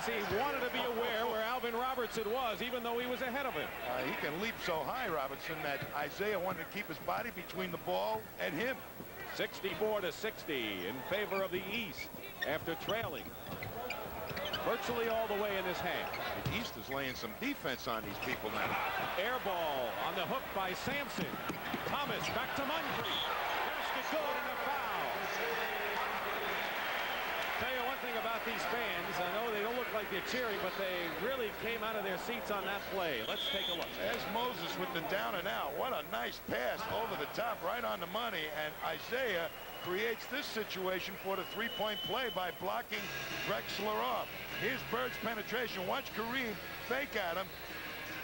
He wanted to be aware where Alvin Robertson was, even though he was ahead of him. He can leap so high, Robertson, that Isaiah wanted to keep his body between the ball and him. 64-60 in favor of the East after trailing virtually all the way in this half. The East is laying some defense on these people now. Air ball on the hook by Sampson. Thomas back to Moncrief. Basket good and a foul. Tell you one thing about these fans. I know they don't look like they're cheering, but they really came out of their seats on that play. Let's take a look. There's Moses with the down and out. What a nice pass over the top, right on the money. And Isaiah creates this situation for the three-point play by blocking Drexler off. Here's Bird's penetration. Watch Kareem fake at him,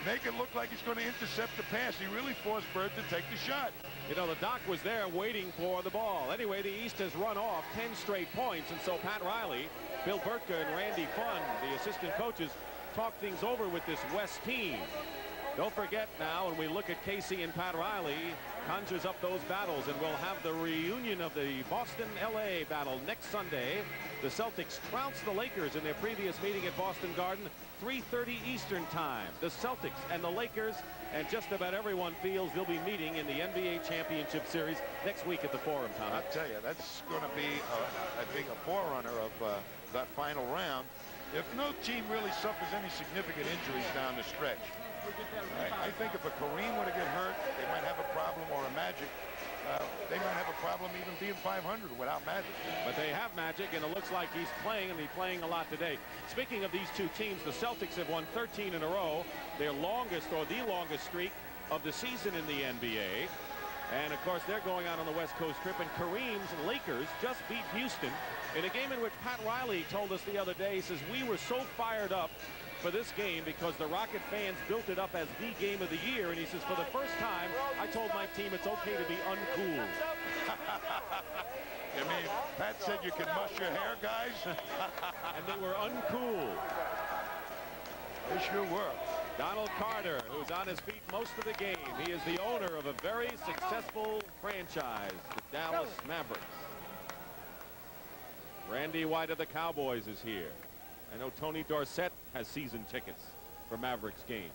make it look like he's going to intercept the pass. He really forced Bird to take the shot. You know, the doc was there waiting for the ball. Anyway, the East has run off 10 straight points, and so Pat Riley, Bill Burtka, and Randy Funn, the assistant coaches, talk things over with this West team. Don't forget now, when we look at Casey and Pat Riley, conjures up those battles, and we'll have the reunion of the Boston-LA battle next Sunday. The Celtics trounced the Lakers in their previous meeting at Boston Garden, 3:30 Eastern time. The Celtics and the Lakers, and just about everyone feels they'll be meeting in the NBA Championship Series next week at the Forum, Tom. I'll tell you, that's going to be, I think, a forerunner of that final round. If no team really suffers any significant injuries down the stretch. I think if a Kareem were to get hurt, they might have a problem, or a Magic. They might have a problem even being 500 without Magic. But they have Magic, and it looks like he's playing, and he's playing a lot today. Speaking of these two teams, the Celtics have won 13 in a row, their longest, or the longest streak of the season in the NBA. And, of course, they're going out on the West Coast trip, and Kareem's Lakers just beat Houston in a game in which Pat Riley told us the other day, he says, we were so fired up for this game because the Rocket fans built it up as the game of the year, and he says, for the first time, I told my team it's okay to be uncool. You mean Pat said you can mush your hair, guys? And they were uncool. They sure were. Donald Carter, who's on his feet most of the game. He is the owner of a very successful franchise, the Dallas Mavericks. Randy White of the Cowboys is here. I know Tony Dorsett has season tickets for Mavericks games.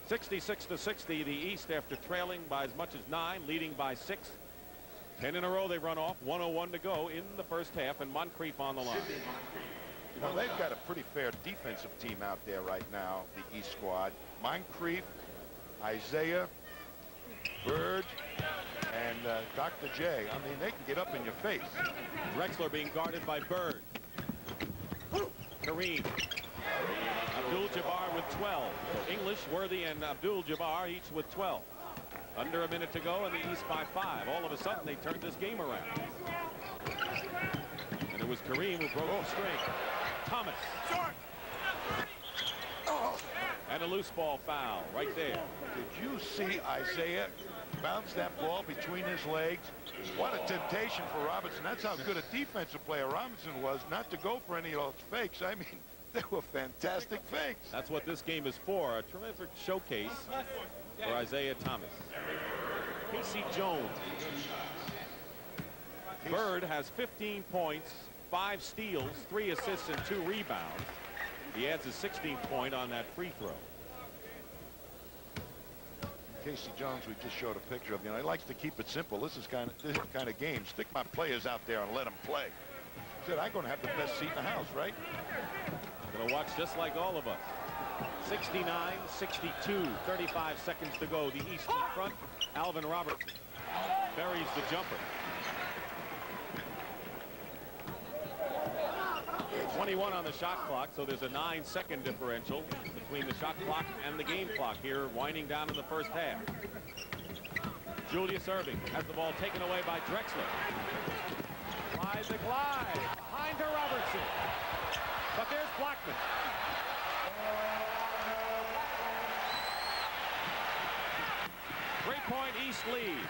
66-60, the East after trailing by as much as 9, leading by 6. 10 in a row they run off, 1:01 to go in the first half, and Moncrief on the line. You know, they've got a pretty fair defensive team out there right now, the East squad. Moncrief, Isaiah, Bird, and Dr. J. I mean, they can get up in your face. Drexler being guarded by Bird. Kareem. Abdul-Jabbar with 12. So English, Worthy, and Abdul-Jabbar each with 12. Under a minute to go, and the East by 5. All of a sudden, they turned this game around. And it was Kareem who broke the string. Thomas. And a loose ball foul right there. Did you see Isaiah bounce that ball between his legs? What a temptation for Robinson. That's how good a defensive player Robinson was, not to go for any of those fakes. I mean, they were fantastic fakes. That's what this game is for, a terrific showcase for Isaiah Thomas. Casey Jones. Bird has 15 points, 5 steals, 3 assists, and 2 rebounds. He adds his 16th point on that free throw. Casey Jones, we just showed a picture of. You know, he likes to keep it simple. This is kind of game. Stick my players out there and let them play. He said, I'm going to have the best seat in the house, right? Going to watch just like all of us. 69-62, 35 seconds to go. The East in front. Alvin Robertson buries the jumper. 21 on the shot clock, so there's a 9-second differential between the shot clock and the game clock here, winding down in the first half. Julius Erving has the ball taken away by Drexler. Flies a glide behind to Robertson. But there's Blackman. Three-point East lead.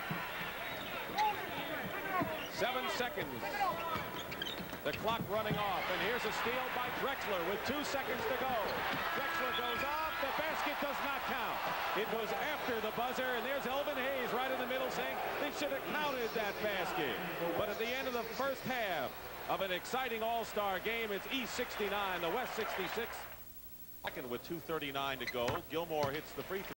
7 seconds. The clock running off, and here's a steal by Drexler with 2 seconds to go. Drexler goes off. The basket does not count. It was after the buzzer, and there's Elvin Hayes right in the middle saying they should have counted that basket. But at the end of the first half, of an exciting all-star game. It's East 69, the West 66. Second with 2:39 to go. Gilmore hits the free throw.